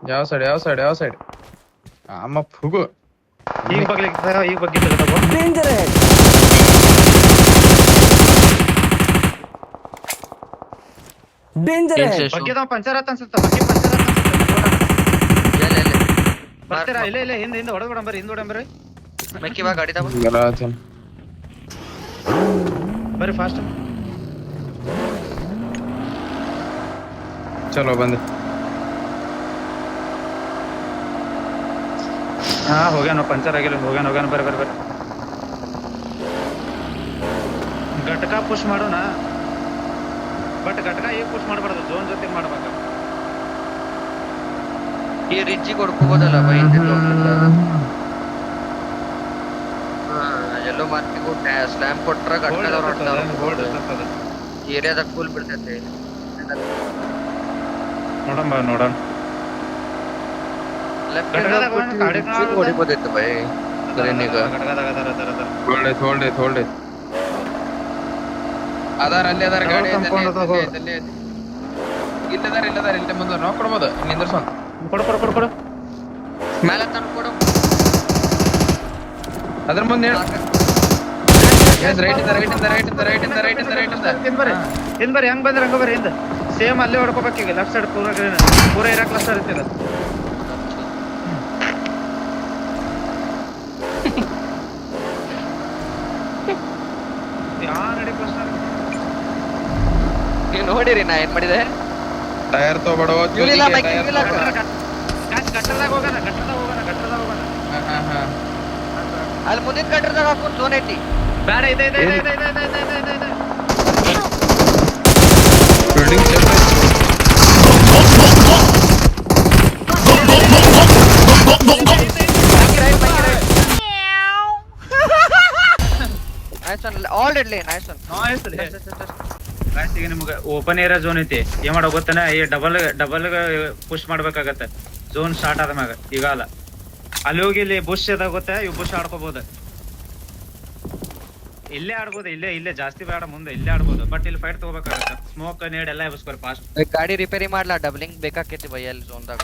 ಯಾವ ಸೈಡ್ ಅಮ್ಮ ಫುಗು ಈಗ ಬಗ್ಗೆ Danger ahead. Danger ahead. ಬಗ್ಗೆ ಪಂಚರ್ ಆತ ಅನ್ಸುತ್ತ ಬಗ್ಗೆ ಪಂಚರ್ ಆತ ಬರ್ತೀರಾ ಇಲ್ಲ ಹಿಂದೆ ಹೊಡಬಿಡಂಬರಿ ಮೆಕ್ಕಿ ಬಾ ಗಾಡಿ ತಗೋ ಬರ್ರಿ ಫಾಸ್ಟ್ ಚಲೋ ಬಂದೆ ಹಾ ಹೋಗ್ಯಾನ ಪಂಚರ್ ಆಗಿಲ್ಲ ಹೋಗ್ಯಾನ ಬರ್ರಿ ಘಟಕ ಪುಷ್ ಮಾಡೋಣ ಬಟ್ ಘಟಕ ಈಗ ಪುಷ್ ಮಾಡಬಾರ್ದು ಝೋನ್ ಜೊತೆ ಮಾಡ್ಬೇಕು ಈ ರಿಜ್ಜಿ ಕೊಡ್ಕೋಬೋದಲ್ಲ ಬೈ ಎಲ್ಲೋ ಮಾರ್ಕಿಗೂ ಸ್ಲ್ಯಾಮ್ ಕೊಟ್ರ ಏರಿಯಾದಾಗ ಫುಲ್ ಬಿಡ್ತೈತೆ ನೋಡೋಣ ಹೊಡಿಬೋದಿತ್ತು ಬೈ ಈಗ ಹೋಲ್ಡ್ ಅದಾರ ಅಲ್ಲಿ ಅದಾರ ಗಾಡಿ ಇಲ್ಲದಾರ ಇಲ್ಲಿ ಮುಂದೆ ನೋಡ್ಕೊಡ್ಬೋದು ನಿಂದ್ರಸೋಣ ಕೊಡು ಮೇಲೆ ತಂದ್ಕೊಡು ಅದ್ರ ಮುಂದೆ ರೈಟ್ ಹಿಂದ್ ಬರ್ರಿ ಹಂಗ ಬರ್ರಿ ಹಿಂದ ಸೇಮ್ ಅಲ್ಲೇ ಹೊಡ್ಕೋಬೇಕು ಈಗ ಲೆಫ್ಟ್ ಸೈಡ್ ಪೂರ ಇರಾಕ್ ಲೆಫ್ಟ್ ಸೈಡ್ ಇರ್ತಿಲ್ಲ ನೀವು ನೋಡಿರಿ ನಾ ಏನ್ ಮಾಡಿದೆ ಟೈರ್ ತಗೋಬೇಡೋ ಗಟ್ಟದಾಗ ಹೋಗೋಣ ಅಲ್ಲಿ ಮುಂದಿನ ಕಟ್ಟದಾಗ ಹಾಕೊಂಡು ಝೋನ್ ಐತಿ ಬೇಡ ಇದೆ ಬಿಲ್ಡಿಂಗ್ ಆಲ್ರೆಡಿ ನೈಸ್ ಈಗ ನಿಮ್ಗೆ ಓಪನ್ ಏರಿಯಾ ಝೋನ್ ಐತಿ ಏನ್ ಮಾಡೋ ಗೊತ್ತಾನ ಈ ಡಬಲ್ ಪುಷ್ ಮಾಡ್ಬೇಕಾಗತ್ತೆ ಝೋನ್ ಸ್ಟಾರ್ಟ್ ಆದ ಮ್ಯಾಗ ಈಗ ಅಲ್ಲ ಅಲ್ಲಿ ಹೋಗಿ ಇಲ್ಲಿ ಬುಷ್ ಅದ ಗೊತ್ತಾ ಇವ್ ಬುಷ್ ಆಡ್ಕೋಬಹುದು ಇಲ್ಲೇ ಆಡ್ಬೋದು ಇಲ್ಲೇ ಜಾಸ್ತಿ ಬೇಡ ಮುಂದೆ ಇಲ್ಲೇ ಆಡ್ಬೋದು ಬಟ್ ಇಲ್ಲಿ ಫೈಟ್ ತಗೋಬೇಕಾಗತ್ತೆ ಸ್ಮೋಕ್ ನೇಡ್ ಎಲ್ಲ ಎಬ್ಸ್ಕೊರಿ ಫಾಸ್ಟ್ ಗಾಡಿ ರಿಪೇರಿ ಮಾಡ್ಲಾ ಡಬ್ಲಿಂಗ್ ಬೇಕಾಕೈತಿ ಬೈ ಅಲ್ಲಿ ಝೋನ್ದಾಗ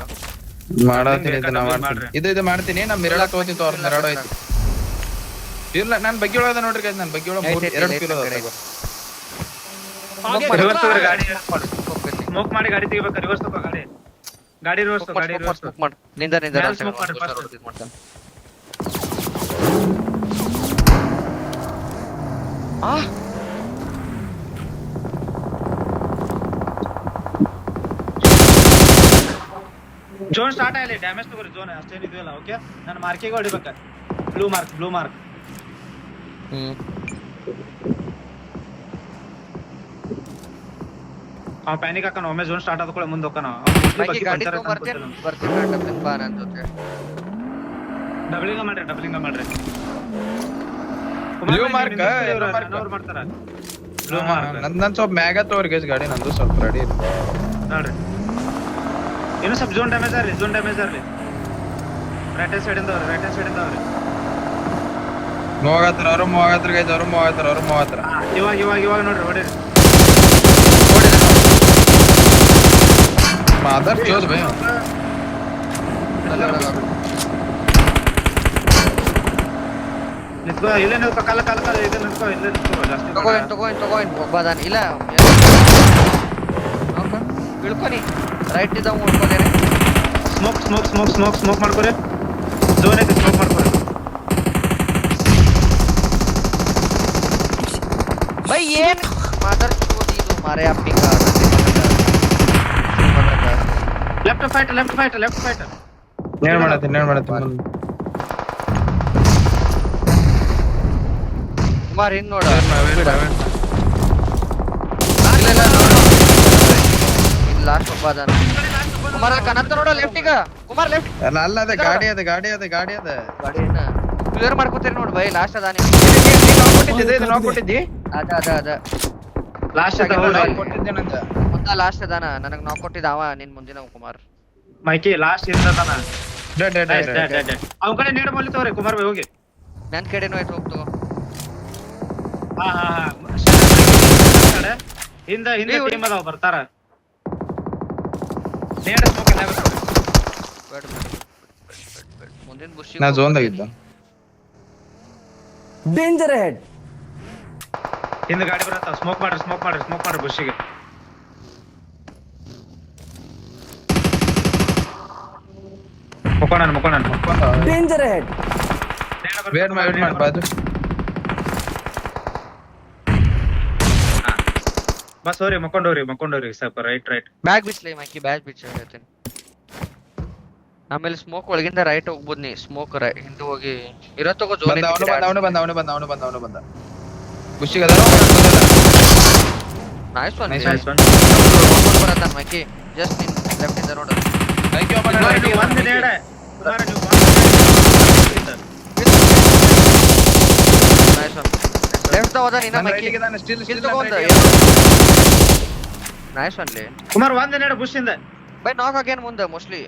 ಇದು ಮಾಡ್ತೀನಿ ನಮ್ ಮಿರಳ ತಗೋತಿತ್ತು ಅವ್ರ ಮಿರಾಡ ಐತಿ ಇಲ್ಲ ನಾನ್ ಬಗ್ಗೆ ಒಳಗದ ನೋಡ್ರಿ ಗೈಸ್ ನಾನ್ ಬಗ್ಗೆ ಒಳಗ 2 ಕಿಲೋ ಸ್ಮೋಕ್ ಮಾಡಿ ಗಾಡಿ ತೆಗಿಬೇಕು ರಿವರ್ಸ್ ತಗೋ ಗಾಡಿ ರಿವರ್ಸ್ ಮಾಡು ನಿಂದ ಝೋನ್ ಸ್ಟಾರ್ಟ್ ಆಗಲಿ ಡ್ಯಾಮೇಜ್ ತಗೋರಿ ಝೋನ್ ಅಷ್ಟೇನು ಇದೆಯಲ್ಲ ಓಕೆ ನಾನು ಮಾರ್ಕಿಗೆ ಹೊಡಿಬೇಕ ಬ್ಲೂ ಮಾರ್ಕ್ ಪ್ಯಾನಿಕ್ ಹಾಕೋಣ ಒಮ್ಮೆ ಝೋನ್ ಸ್ಟಾರ್ಟ್ ಆದ ಕೂಡ ಮುಂದೆ ಹೋಗೋಣ ಡಬ್ಲಿಂಗ್ ಮಾಡ್ರಿ ಬ್ಲೂ ಮಾರ್ಕ್ ಮಾಡ್ತಾರ ನನ್ ಸ್ವಲ್ಪ ಮ್ಯಾಗ ತೋರಿ ಗೈಸ್ ಗಾಡಿ ನಂದು ಸ್ವಲ್ಪ ರೆಡಿ ನೋಡ್ರಿ ಇನ್ನು ಸ್ವಲ್ಪ ಝೋನ್ ಡ್ಯಾಮೇಜ್ ಆಗ್ಲಿ ರೈಟ್ ಹ್ಯಾಂಡ್ ಸೈಡ್ ಇಂದ ಅವ್ರಿ ಮೂವಾಗತ್ರ ಗೈಸ್ ಅವ್ರು ಮೂವಾಗತ್ರ ಇವಾಗ ನೋಡ್ರಿ ಹೊಡಿರಿ ಮಾದರ್ ಚೋದ್ ಭಯ ನಿಂತ್ಕೋ ಇಲ್ಲೇ ನಿಂತ್ಕೋ ಕಾಲ ಇಲ್ಲೇ ನಿಂತ್ಕೋ ಜಾಸ್ತಿ ತಗೋ ಒಬ್ಬದಾನ ಇಲ್ಲ ಇಳ್ಕೊನಿ ರೈಟ್ ಇದ್ದ ಉಳ್ಕೋದೇನೆ ಸ್ಮೋಕ್ ಮಾಡ್ಕೊರಿ ಝೋನ್ ಐತೆ ಸ್ಮೋಕ್ ಮಾಡ್ಕೊರಿ ಬೈ ಏನ್ ಮಾದರ್ ಚೋದಿ ಇದು ಮಾರೆ ಅಪ್ಪಿಂಗ ಲೆಫ್ಟ್ ಫೈಟ್ ನೇಡ್ ಮಾಡತ್ತೀನಿ ಕುಮಾರ್ ಹಿಂದ್ ನೋಡ ಲಾಸ್ಟ್ ಒಬ್ಬ ಅದಾನ ಕುಮಾರ್ ಕನಂತ ನೋಡ ಲೆಫ್ಟಿಗ ಕುಮಾರ್ ಲೆಫ್ಟ್ ಅಲ್ಲ ಅದ ಗಾಡಿ ಅದ ಗಾಡಿನ ಕ್ಲಿಯರ್ ಮಾಡ್ಕೋತೀರಿ ನೋಡ್ ಬೈ ಲಾಸ್ಟ್ ಅದ ನಾವು ಕೊಟ್ಟಿದ್ದಿ ಅದ ಲಾಸ್ಟ್ ಕೊಟ್ಟಿದ್ದೆ ನಂದ ಮುಂದ ಲಾಸ್ಟ್ ಅದಾನ ನನಗ್ ನಾಕ್ ಕೊಟ್ಟಿದ್ದ ಅವ ನಿನ್ ಮುಂದಿನ ಕುಮಾರ್ ಮೈಕಿ ಲಾಸ್ಟ್ ಇರ್ತಾನ ಅವ್ನ ಕಡೆ ನೀಡ ಮೊಲಿ ತಗೋರಿ ಕುಮಾರ್ ಬೈ ಹೋಗಿ ನನ್ ಕಡೆನೂ ಆಯ್ತು ಹೋಗ್ತು ಹಾ ಹಿಂದ ಟೀಮ್ ಅದಾವ ಬರ್ತಾರ ನೇಡ ಸ್ಮೋಕ್ ಅಲ್ಲ ಬೇಡ ಮುಂದಿನ ಬುಷ್ ನಾ ಝೋನ್ದಾಗ ಇದ್ದ Danger ahead. ಹಿಂದ ಗಾಡಿ ಬರತ್ತಾವ ಸ್ಮೋಕ್ ಮಾಡ್ರಿ ಬುಷ್ಗೆ ಮುಕ್ಕೋಣ Danger ahead. ವೇಟ್ ಮಾಡಿ ಬಾಜು ಬಸ್ ಹೋರಿ ಮಕ್ಕೊಂಡವ್ರಿ ಸ್ವಲ್ಪ ರೈಟ್ ಬ್ಯಾಗ್ ಬಿಚ್ಲಿ ಮಕ್ಕಿ ಬ್ಯಾಗ್ ಬಿಚ್ಚ ಹೇಳ್ತೀನಿ ಆಮೇಲೆ ಸ್ಮೋಕ್ ಒಳಗಿಂದ ರೈಟ್ ಹೋಗ್ಬೋದು ನೀ ಸ್ಮೋಕ್ ಹಿಂದೆ ಹೋಗಿ ಇರೋ ತಗೋ ಜೋನ್ ಅವನು ಬಂದ ಬುಷಿಗೆ ಅದ ನೈಸ್ ಒನ್ ನೈಸ್ ಒನ್ ಬರತ್ತ ಮಕ್ಕಿ ಜಸ್ಟ್ ನಿನ್ ಲೆಫ್ಟ್ ಇಂದ ನೋಡು ಒಂದು ನೇಡ ಕುಮಾರ ನೀವು ನೈಸ್ ಒನ್ ಲೆಫ್ಟ್ ಹೋದ ನಿನ್ನ ಮಕ್ಕಿ ಕಿಲ್ ತಗೊಂಡ ನೈಸ್ ಒನ್ ಲೇ ಕುಮಾರ್ ಒಂದು ನೇಡ ಬುಷ್ ಇಂದ ಬೈ ನಾಕ್ ಅಗೇನ್ ಮುಂದೆ ಮೋಸ್ಟ್ಲಿ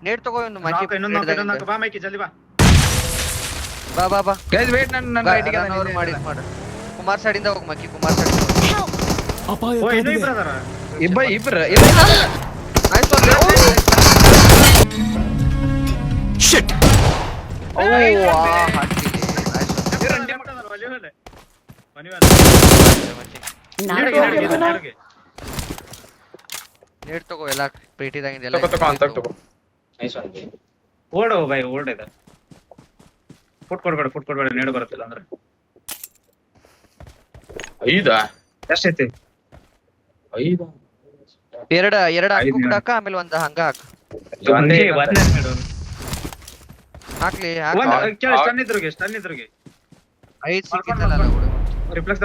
ನೇಟ್ ತಗೋ ಒಂದು ಮಕ್ಕಿ ಇನ್ನೊಂದು ಬಾ ಮೈಕಿ ಜಲ್ದಿ ಬಾ ಬಾ ಗೈಸ್ ವೇಟ್ ನನ್ನ ರೈಟ್ ಗೆ ಅವ್ರು ಮಾಡಿ ಕುಮಾರ್ ಸೈಡ್ ಇಂದ ಹೋಗ್ ಮಕ್ಕಿ ಕುಮಾರ್ ಸೈಡ್ ಓ ಇನ್ನೂ ಇಬ್ರು ಅದಾರ ಇಬ್ರು ನೈಸ್ ಒನ್ Shit. ಓ ಹಾಕಿಲಿ ನೈಸ್ ನೇಟ್ ತಗೋ ಎಲ್ಲ ಪೇಟಿದಾಗಿಂದ ಎಲ್ಲ ಓಡೋ ಬೈ ಓಡಿದ ಫುಟ್ ಕೊಡ್ಬೇಡ ನೇಡು ಬರುತ್ತಿಲ್ಲ ಅಂದ್ರೆ ಎಷ್ಟೈತಿ ಎರಡ ಹಾಕ ಆಮೇಲೆ ಒಂದ್ ಹಂಗ ಹಾಕ ಹಾಕ್ಲಿ ಸ್ಟನ್ ಇದ್ರಿಗೆ 5 ಸಿಕ್ಕಿತ್ತಲ್ಲ ರಿಫ್ಲೆಕ್ಸ್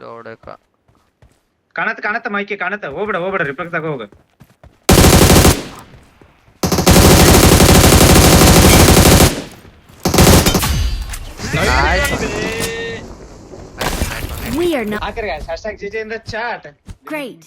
ಲೋಡಕ ಕಾಣತ್ತ ಮೈಕಿ ಕಾಣತ್ತ ಹೋಗ್ಬೇಡ ರಿಫ್ಲೆಕ್ಸ್ ಆಗ ಹೋಗ We are not #GJ in the chat. great.